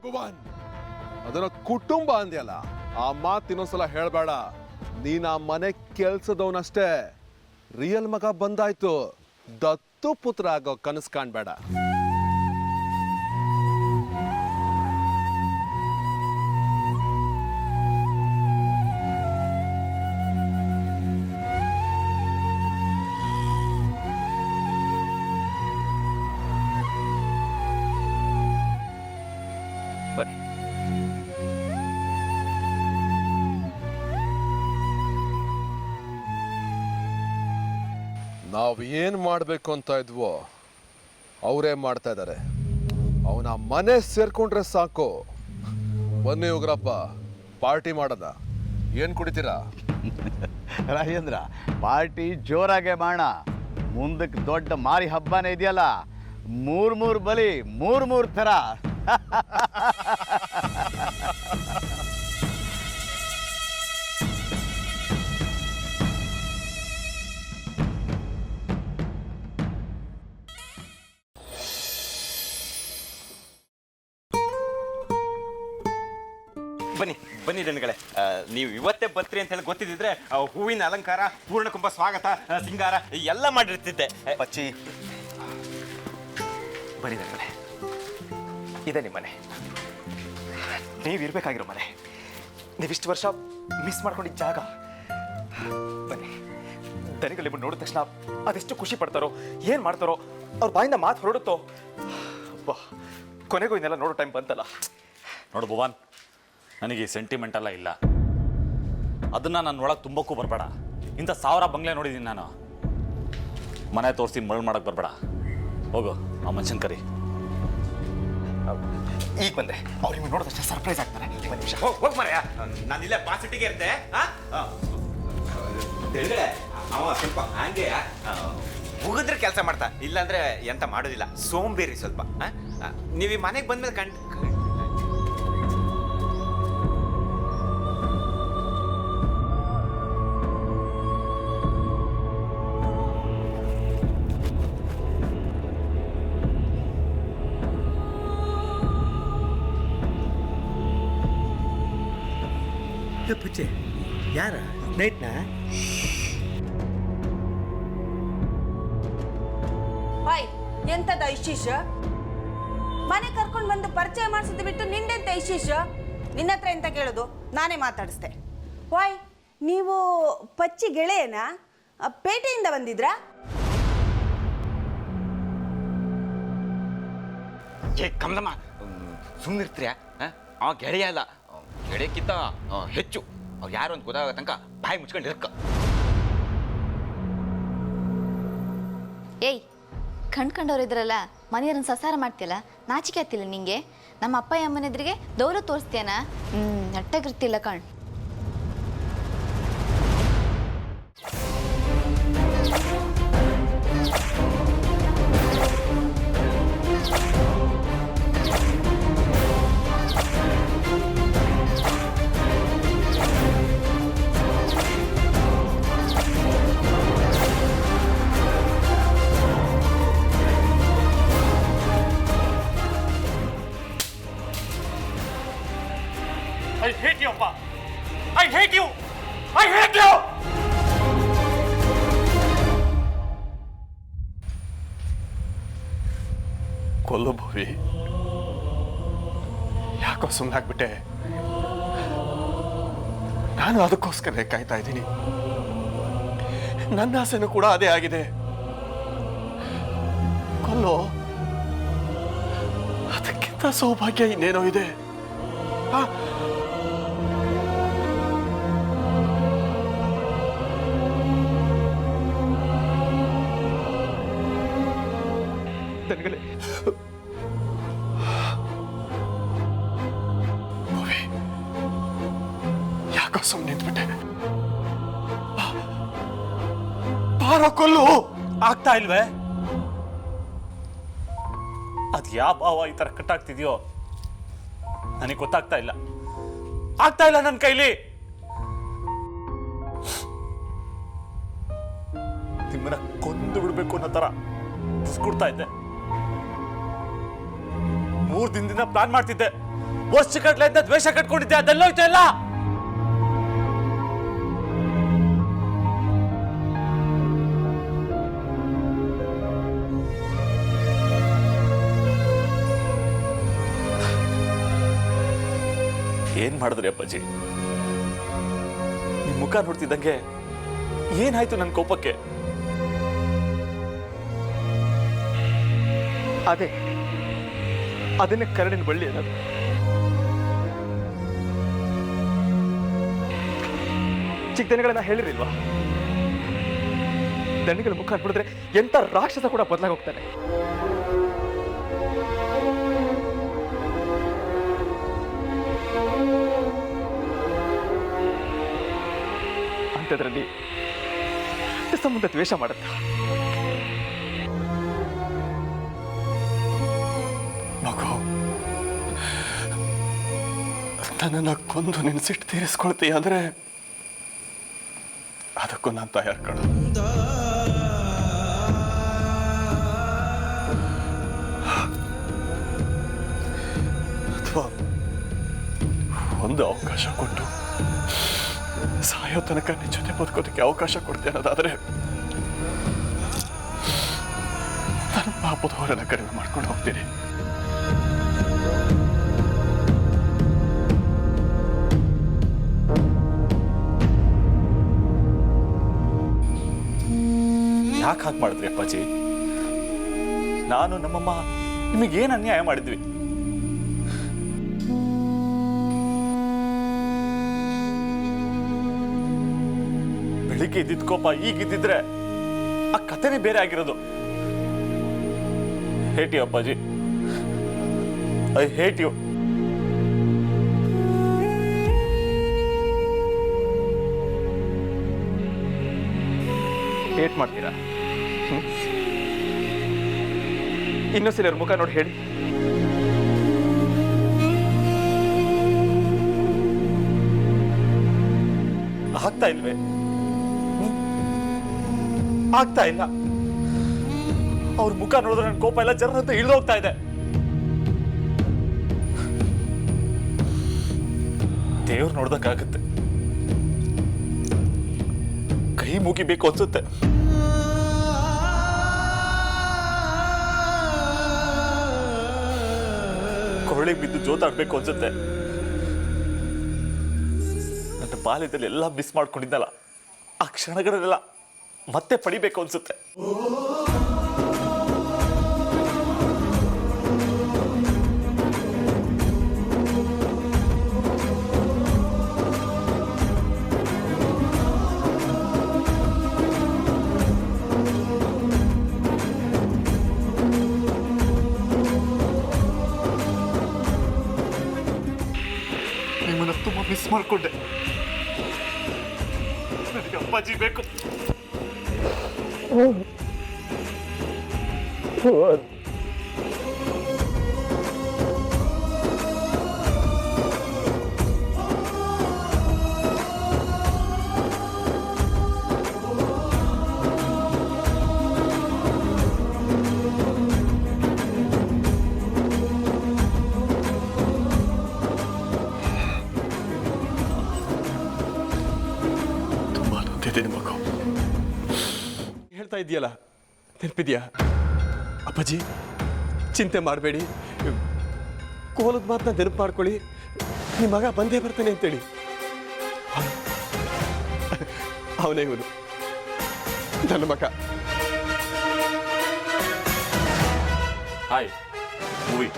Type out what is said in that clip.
ಭುವನ್, ಅದನ್ನ ಕುಟುಂಬ ಅಂದ್ಯಲ್ಲ, ಆ ಮಾತು ಇನ್ನೊಂದ್ಸಲ ಹೇಳ್ಬೇಡ. ನೀನ್ ಆ ಮನೆ ಕೆಲ್ಸದವನಷ್ಟೇ. ರಿಯಲ್ ಮಗ ಬಂದಾಯ್ತು, ದತ್ತು ಪುತ್ರ ಆಗೋ ಕನಸು ಕಾಣ್ಬೇಡ. ಬನ್ನಿ. ನಾವು ಏನ್ ಮಾಡ್ಬೇಕು ಅಂತ ಇದ್ವೋ ಅವರೇ ಮಾಡ್ತಾ ಇದ್ದಾರೆ. ಅವನ ಮನೆ ಸೇರ್ಕೊಂಡ್ರೆ ಸಾಕು. ಬನ್ನಿ ಉಗ್ರಪ್ಪ, ಪಾರ್ಟಿ ಮಾಡದ. ಏನ್ ಕುಡಿತೀರಾ? ರಾಜೇಂದ್ರ, ಪಾರ್ಟಿ ಜೋರಾಗೆ ಮಾಡೋಣ. ಮುಂದಕ್ಕೆ ದೊಡ್ಡ ಮಾರಿ ಹಬ್ಬನೇ ಇದೆಯಲ್ಲ, ಮೂರ್ ಬಲಿ, ಮೂರ್ ಥರ. ಬನ್ನಿ ಬನ್ನಿ ಜನಗಳೇ, ನೀವು ಇವತ್ತೇ ಬರ್ತೀರಿ ಅಂತ ಹೇಳಿ ಗೊತ್ತಿದ್ದಿದ್ರೆ ಹೂವಿನ ಅಲಂಕಾರ, ಪೂರ್ಣಕುಂಭ ಸ್ವಾಗತ, ಸಿಂಗಾರ ಎಲ್ಲ ಮಾಡಿರ್ತಿದ್ದೆ. ಪಚ್ಚಿ, ಬನ್ನಿ ಜನಗಳೇ, ಇದೆ ನಿಮ್ಮ ಮನೆ, ನೀವಿರ್ಬೇಕಾಗಿರೋ ಮನೆ, ನೀವಿಷ್ಟು ವರ್ಷ ಮಿಸ್ ಮಾಡ್ಕೊಂಡಿದ್ದ ಜಾಗ. ಬನ್ನಿ, ದನಿಗಳು ನಿಮ್ಮನ್ನು ನೋಡಿದ ತಕ್ಷಣ ಅದೆಷ್ಟು ಖುಷಿ ಪಡ್ತಾರೋ, ಏನು ಮಾಡ್ತಾರೋ, ಅವ್ರ ಬಾಯಿಂದ ಮಾತು ಹೊರಡುತ್ತೋ. ಬಾ, ಕೊನೆಗೂ ಇನ್ನೆಲ್ಲ ನೋಡೋ ಟೈಮ್ ಬಂತಲ್ಲ. ನೋಡು ಭುವನ್, ನನಗೆ ಸೆಂಟಿಮೆಂಟ್ ಎಲ್ಲ ಇಲ್ಲ. ಅದನ್ನು ನನ್ನ ಒಳಗೆ ತುಂಬಕ್ಕೂ ಬರಬೇಡ. ಇಂಥ 1000 ಬಂಗ್ಲೆ ನೋಡಿದ್ದೀನಿ ನಾನು. ಮನೆ ತೋರಿಸಿ ಮರಳು ಮಾಡಕ್ಕೆ ಬರಬೇಡ. ಹೋಗು, ಆ ಮನುಷ್ಯನ ಕರಿ. ಈಗ ಬಂದೆ, ಅವ್ರು ನಿಮ್ಗೆ ನೋಡಿದಷ್ಟೇ ಸರ್ಪ್ರೈಸ್ ಆಗ್ತಾರೆ. ಒಂದು ನಿಮಿಷ ಹೋಗಿ ಮರೆಯ, ನಾನು ಇಲ್ಲೇ ಪಾಸಿಟಿಗೆ ಇರ್ತೆ. ಅವ ಸ್ವಲ್ಪ ಹಂಗೆ ಮುಗಿದ್ರೆ ಕೆಲಸ ಮಾಡ್ತಾ, ಇಲ್ಲಾಂದ್ರೆ ಎಂತ ಮಾಡೋದಿಲ್ಲ, ಸೋಂಬೇರಿ ಸ್ವಲ್ಪ. ನೀವು ಈ ಮನೆಗೆ ಬಂದ್ಮೇಲೆ ಪುಚ್ಚೆ ಯಾರ ನೈಟ್ನಾ? ಹಾಯ್, ಎಂತದ ಐಶೀಶ್? ಮನೆ ಕರ್ಕೊಂಡು ಬಂದು ಪರಿಚಯ ಮಾಡಿಸಿದ್ದು ಬಿಟ್ಟು ನಿಂದೆಂತ ಐಶೀಶ್? ನಿನ್ನ ಹತ್ರ ಎಂತ ಕೇಳೋದು? ನಾನೇ ಮಾತಾಡಿಸ್ದೆ. ವಾಯ್, ನೀವು ಪಚ್ಚಿ ಗೆಳೆಯನ ಪೇಟೆಯಿಂದ ಬಂದಿದ್ರಾ? ಕಮಲಮ್ಮ, ಸುಮ್ಮನಿರ್ತೀಯ? ಅವ ಗೆಳೆಯ ಅಲ್ಲ, ಗೆಳೆಯಕ್ಕಿಂತ ಹೆಚ್ಚು. ಅವ್ ಯಾರು ಅಂತ ಗೊತ್ತಾಗೋ ತನಕ ಬಾಯಿ ಮುಚ್ಕೊಂಡು ಇರಕ್ಕ. ಏಯ್, ಕಂಡ್ಕೊಂಡವ್ರು ಇದ್ರಲ್ಲ, ಮನೆಯವ್ರನ್ನ ಸಸಾರ ಮಾಡ್ತಿಯಲ್ಲ, ನಾಚಿಕೆ ಆಗ್ತಿಲ್ಲ ನಿಂಗೆ? ನಮ್ಮ ಅಪ್ಪ ಅಮ್ಮನ ಎದುರಿಗೆ ದೌರ ತೋರಿಸ್ತೇನ? ನೆಟ್ಟಾಗಿರ್ತಿಲ್ಲ ಕಣ್. I hate you, Appa. I hate you. I hate you. ಕೊಲ್ಲು ಭವಿ, ಯಾಕೋ ಸುಮ್ಮನಾಗ್ಬಿಟ್ಟೆ. ನಾನು ಅದಕ್ಕೋಸ್ಕರ ಕಾಯ್ತಾ ಇದ್ದೀನಿ. ನನ್ನ ಆಸೆನೂ ಕೂಡ ಅದೇ ಆಗಿದೆ. ಕೊಲ್ಲೋ, ಅದಕ್ಕಿಂತ ಸೌಭಾಗ್ಯ ಇನ್ನೇನೋ ಇದೆ. ಯಾಕೋ ಸುಮ್ಮನೆ ನಿಂತ್ಬಿಟ್ಟೆ. ಬಾರೋ ಕೊಲ್ಲು. ಆಗ್ತಾ ಇಲ್ವೇ? ಅದ್ ಯಾವ ಭಾವ ಈ ತರ ಕಟ್ಟಾಗ್ತಿದ್ಯೋ ನನಗೆ ಗೊತ್ತಾಗ್ತಾ ಇಲ್ಲ. ಆಗ್ತಾ ಇಲ್ಲ ನನ್ನ ಕೈಲಿ. ನಿಮ್ಮನ್ನ ಕೊಂದು ಬಿಡ್ಬೇಕು ಅನ್ನೋ ತರ ಕೊಡ್ತಾ ಇದ್ದೆ. 3 ದಿನದಿಂದ ಪ್ಲಾನ್ ಮಾಡ್ತಿದ್ದೆ. ವರ್ಷಗಟ್ಲೆಯಿಂದ ದ್ವೇಷ ಕಟ್ಕೊಂಡಿದ್ದೆ, ಅದೆಲ್ಲೋಯ್ತು ಎಲ್ಲ. ಏನ್ ಮಾಡಿದ್ರಿ ಅಪ್ಪಾಜಿ? ನಿಮ್ ಮುಖ ನೋಡ್ತಿದ್ದಂಗೆ ಏನಾಯ್ತು ನನ್ನ ಕೋಪಕ್ಕೆ? ಅದನ್ನೇ ಕರಡಿನ ಬಳ್ಳಿ ಅನ್ನೋದು. ಚಿಕ್ಕ ದನಗಳನ್ನ ಹೇಳಿರಿಲ್ವಾ, ದನಿಗಳ ಮುಖ ನೋಡಿದ್ರೆ ಎಂತ ರಾಕ್ಷಸ ಕೂಡ ಬದಲಾಗಿ ಹೋಗ್ತಾನೆ. ಅಂಥದ್ರಲ್ಲಿ ಸಂಬಂಧ ದ್ವೇಷ ಮಾಡುತ್ತ. ಮಗು, ನನ್ನನ್ನು ಕೊಂದು ನಿನ್ನ ಸಿಟ್ಟು ತೀರಿಸ್ಕೊಳ್ತೀಯ ಅಂದ್ರೆ ಅದಕ್ಕೂ ನಾನು ತಯಾರು ಕಣ. ಅಥವಾ ಒಂದು ಅವಕಾಶ ಕೊಟ್ಟು ಸಾಯೋ ತನಕ ನಿನ್ನ ಜೊತೆ ಬದುಕೋದಕ್ಕೆ ಅವಕಾಶ ಕೊಡ್ತೀಯ ಅನ್ನೋದಾದ್ರೆ ನನ್ನ ಪಾಪದ ಹೊರನ ಕಡಿಮೆ ಮಾಡ್ಕೊಂಡು ಹೋಗ್ತೀನಿ. ಯಾಕೆ ಹಾಗೆ ಮಾಡಿದ್ರಿ ಅಪ್ಪಾಜಿ? ನಾನು ನಮ್ಮಮ್ಮ ನಿಮಗೇನು ಅನ್ಯಾಯ ಮಾಡಿದ್ವಿ? ಬೆಳಿಗ್ಗೆ ಇದ್ದಿದ್ ಕೋಪ ಈಗಿದ್ದಿದ್ರೆ ಆ ಕಥೆನೇ ಬೇರೆ ಆಗಿರೋದು. ಹೇಟ್ ಯು ಅಪ್ಪಾಜಿ, ಐ ಹೇಟ್ ಯು. ಏಟ್ ಮಾಡ್ತೀರಾ? ಇನ್ನೊಂದ್ಸಲ ಅವ್ರ ಮುಖ ನೋಡಿ ಹೇಳಿ. ಆಗ್ತಾ ಇಲ್ವೇ? ಆಗ್ತಾ ಇಲ್ಲ. ಅವ್ರ ಮುಖ ನೋಡಿದ್ರೆ ನನ್ನ ಕೋಪ ಎಲ್ಲ ಜರ ಅಂತ ಇಳಿದೋಗ್ತಾ ಇದೆ. ದೇವ್ರು ನೋಡ್ದಕ್ಕಾಗತ್ತೆ, ಕೈ ಮುಗಿಬೇಕು ಅನ್ಸುತ್ತೆ. ಕೊರಳಿಗೆ ಬಿದ್ದು ಜೋತಾಡ್ಬೇಕು ಅನ್ಸುತ್ತೆ. ನನ್ನ ಬಾಲ್ಯದಲ್ಲಿ ಎಲ್ಲ ಮಿಸ್ ಮಾಡ್ಕೊಂಡಿದ್ದಲ್ಲ, ಆ ಕ್ಷಣಗಳನ್ನೆಲ್ಲ ಮತ್ತೆ ಪಡಿಬೇಕು ಅನ್ಸುತ್ತೆ. ನಿಮ್ಮನ್ನ ತುಂಬಾ ಮಿಸ್ ಮಾಡ್ಕೊಂಡೆ. ನನಗೆ ಅಪ್ಪಾಜಿ ಬೇಕು. ತುಂಬಾ ನೊಂದಿದ್ದೀನಿ ಮಗು. ಹೇಳ್ತಾ ಇದೆಯಲ್ಲ, ನೆನಪಿದ್ಯಾ? ಅಪ್ಪಾಜಿ ಚಿಂತೆ ಮಾಡಬೇಡಿ, ಕೋಲದ ಮಾತನ್ನ ನೆನಪು ಮಾಡ್ಕೊಳ್ಳಿ, ನಿಮ್ಮ ಮಗ ಬಂದೇ ಬರ್ತಾನೆ ಅಂತೇಳಿ. ಅವನೇ ಇವನು, ನನ್ನ ಮಗ. Hi movie